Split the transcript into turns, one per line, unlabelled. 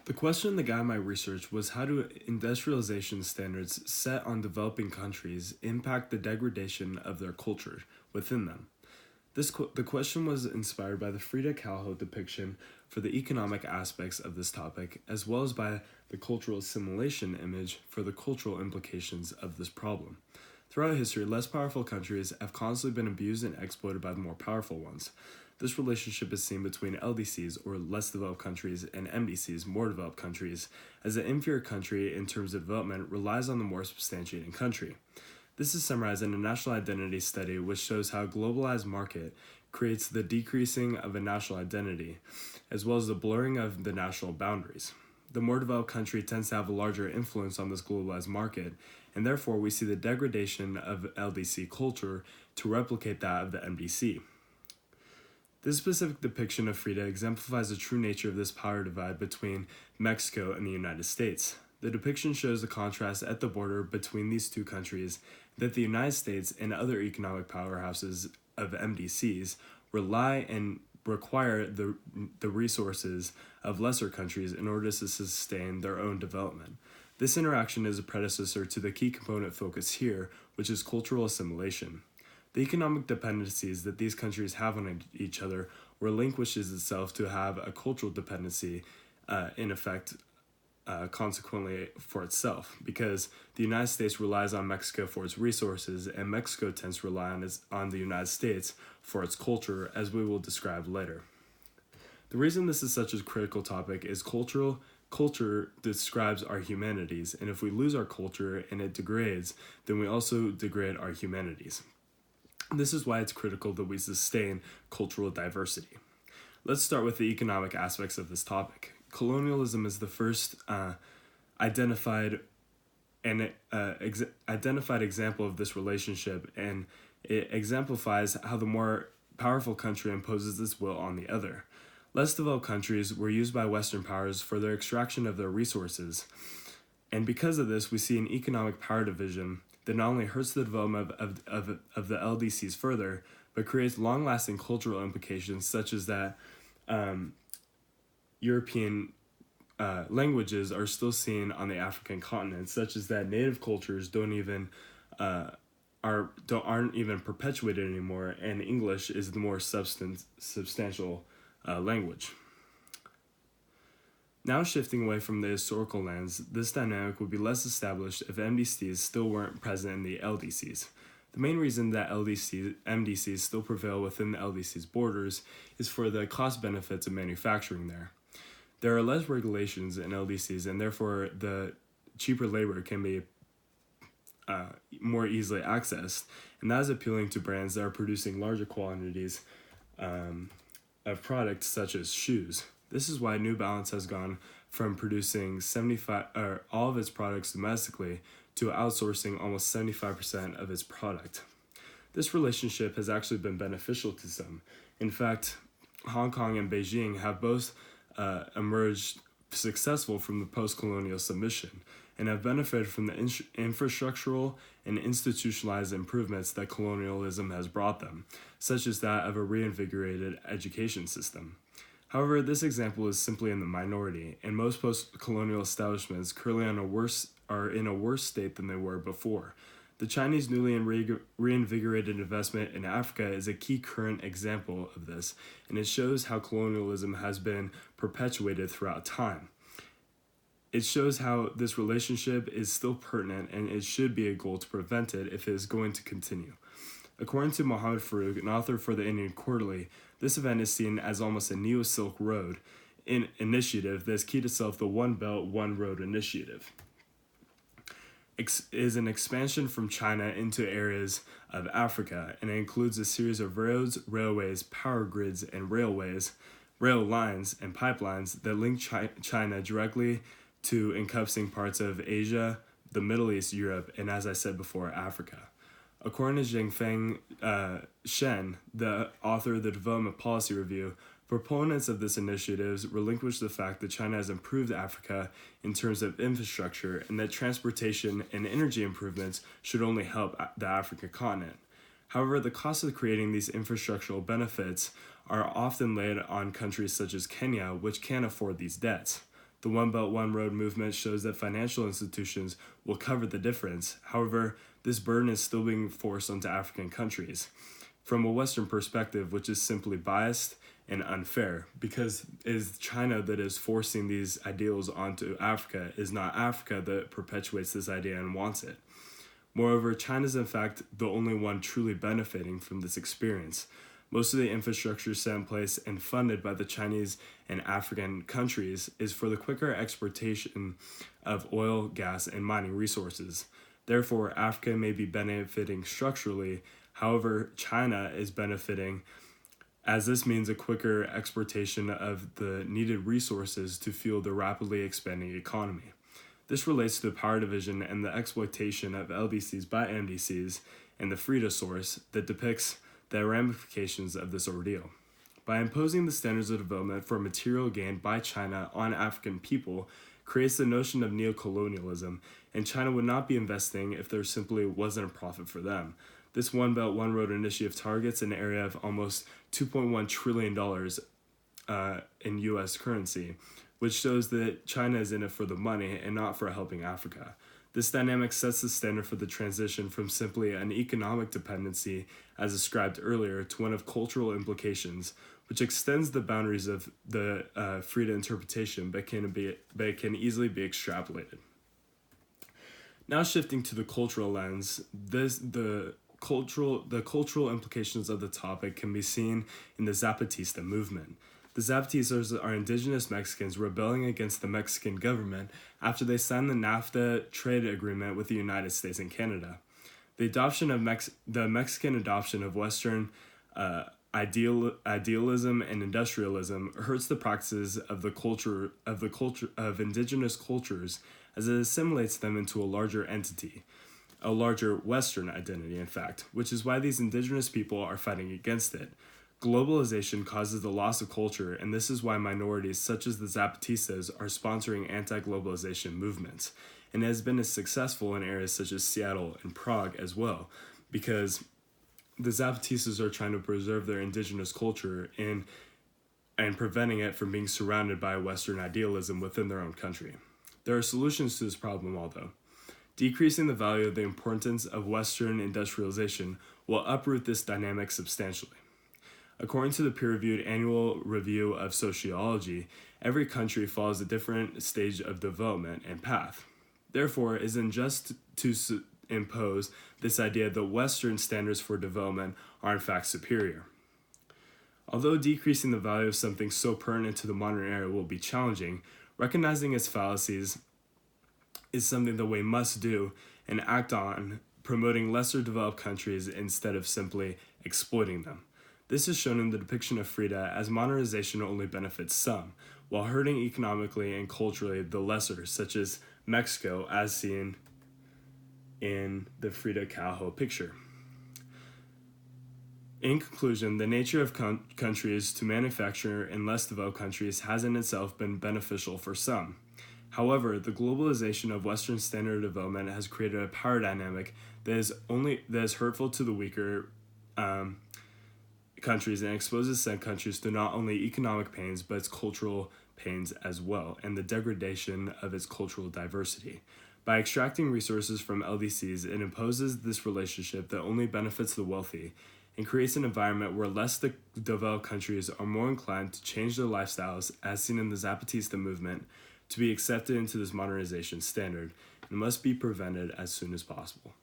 The question that guided my research was how do industrialization standards set on developing countries impact the degradation of their culture within them? The question was inspired by the Frida Kahlo depiction for the economic aspects of this topic, as well as by the cultural assimilation image for the cultural implications of this problem. Throughout history, less powerful countries have constantly been abused and exploited by the more powerful ones. This relationship is seen between LDCs, or less developed countries, and MDCs, more developed countries, as the inferior country in terms of development relies on the more substantiating country. This is summarized in a national identity study which shows how a globalized market creates the decreasing of a national identity, as well as the blurring of the national boundaries. The more developed country tends to have a larger influence on this globalized market, and therefore we see the degradation of LDC culture to replicate that of the MDC. This specific depiction of Frida exemplifies the true nature of this power divide between Mexico and the United States. The depiction shows the contrast at the border between these two countries, that the United States and other economic powerhouses of MDCs rely and require the resources of lesser countries in order to sustain their own development. This interaction is a predecessor to the key component focus here, which is cultural assimilation. The economic dependencies that these countries have on each other relinquishes itself to have a cultural dependency, in effect, consequently for itself, because the United States relies on Mexico for its resources, and Mexico tends to rely on the United States for its culture, as we will describe later. The reason this is such a critical topic is culture describes our humanities, and if we lose our culture and it degrades, then we also degrade our humanities. This is why it's critical that we sustain cultural diversity. Let's start with the economic aspects of this topic. Colonialism is the first identified example of this relationship, and it exemplifies how the more powerful country imposes its will on the other. Less developed countries were used by Western powers for their extraction of their resources, and because of this, we see an economic power division that not only hurts the development of the LDCs further, but creates long-lasting cultural implications such as that European languages are still seen on the African continent, such as that native cultures aren't even perpetuated anymore, and English is the more substantial language. Now shifting away from the historical lens, this dynamic would be less established if MDCs still weren't present in the LDCs. The main reason that MDCs still prevail within the LDC's borders is for the cost benefits of manufacturing there. There are less regulations in LDCs, and therefore the cheaper labor can be more easily accessed, and that is appealing to brands that are producing larger quantities of products such as shoes. This is why New Balance has gone from producing all of its products domestically to outsourcing almost 75% of its product. This relationship has actually been beneficial to some. In fact, Hong Kong and Beijing have both emerged successful from the post-colonial submission and have benefited from the infrastructural and institutionalized improvements that colonialism has brought them, such as that of a reinvigorated education system. However, this example is simply in the minority, and most post-colonial establishments currently are in a worse state than they were before. The Chinese newly reinvigorated investment in Africa is a key current example of this, and it shows how colonialism has been perpetuated throughout time. It shows how this relationship is still pertinent, and it should be a goal to prevent it if it is going to continue. According to Mohammed Farouk, an author for the Indian Quarterly, this event is seen as almost a Neo-Silk Road initiative that is key to the One Belt, One Road initiative. Is an expansion from China into areas of Africa, and it includes a series of roads, railways, power grids, and rail lines, and pipelines that link China directly to encompassing parts of Asia, the Middle East, Europe, and as I said before, Africa. According to Zhengfeng Shen, the author of the Development Policy Review, proponents of this initiative relinquish the fact that China has improved Africa in terms of infrastructure and that transportation and energy improvements should only help the African continent. However, the cost of creating these infrastructural benefits are often laid on countries such as Kenya, which can't afford these debts. The One Belt, One Road movement shows that financial institutions will cover the difference. However, this burden is still being forced onto African countries from a Western perspective, which is simply biased and unfair, because it is China that is forcing these ideals onto Africa. It is not Africa that perpetuates this idea and wants it. Moreover, China is in fact the only one truly benefiting from this experience. Most of the infrastructure set in place and funded by the Chinese and African countries is for the quicker exportation of oil, gas, and mining resources. Therefore, Africa may be benefiting structurally. However, China is benefiting as this means a quicker exportation of the needed resources to fuel the rapidly expanding economy. This relates to the power division and the exploitation of LDCs by MDCs and the Frida source that depicts the ramifications of this ordeal. By imposing the standards of development for material gain by China on African people creates the notion of neocolonialism, and China would not be investing if there simply wasn't a profit for them. This One Belt, One Road initiative targets an area of almost $2.1 trillion in U.S. currency, which shows that China is in it for the money and not for helping Africa. This dynamic sets the standard for the transition from simply an economic dependency, as described earlier, to one of cultural implications, which extends the boundaries of the Frida interpretation, but can easily be extrapolated. Now shifting to the cultural lens, the cultural implications of the topic can be seen in the Zapatista movement. The Zapatistas are indigenous Mexicans rebelling against the Mexican government after they signed the NAFTA trade agreement with the United States and Canada. The Mexican adoption of Western idealism and industrialism hurts the practices of indigenous cultures as it assimilates them into a larger entity, a larger Western identity, in fact, which is why these indigenous people are fighting against it. Globalization causes the loss of culture, and this is why minorities such as the Zapatistas are sponsoring anti-globalization movements, and has been as successful in areas such as Seattle and Prague as well, because the Zapatistas are trying to preserve their indigenous culture and preventing it from being surrounded by Western idealism within their own country. There are solutions to this problem, although. Decreasing the value of the importance of Western industrialization will uproot this dynamic substantially. According to the peer-reviewed Annual Review of Sociology, every country follows a different stage of development and path. Therefore, it is unjust to impose this idea that Western standards for development are in fact superior. Although decreasing the value of something so pertinent to the modern era will be challenging, recognizing its fallacies is something that we must do and act on, promoting lesser developed countries instead of simply exploiting them. This is shown in the depiction of Frida as modernization only benefits some, while hurting economically and culturally the lesser, such as Mexico, as seen in the Frida Kahlo picture. In conclusion, the nature of countries to manufacture in less developed countries has in itself been beneficial for some. However, the globalization of Western standard development has created a power dynamic that is hurtful to the weaker countries and exposes said countries to not only economic pains but its cultural pains as well, and the degradation of its cultural diversity. By extracting resources from LDCs, it imposes this relationship that only benefits the wealthy and creates an environment where less developed countries are more inclined to change their lifestyles, as seen in the Zapatista movement, to be accepted into this modernization standard, and must be prevented as soon as possible.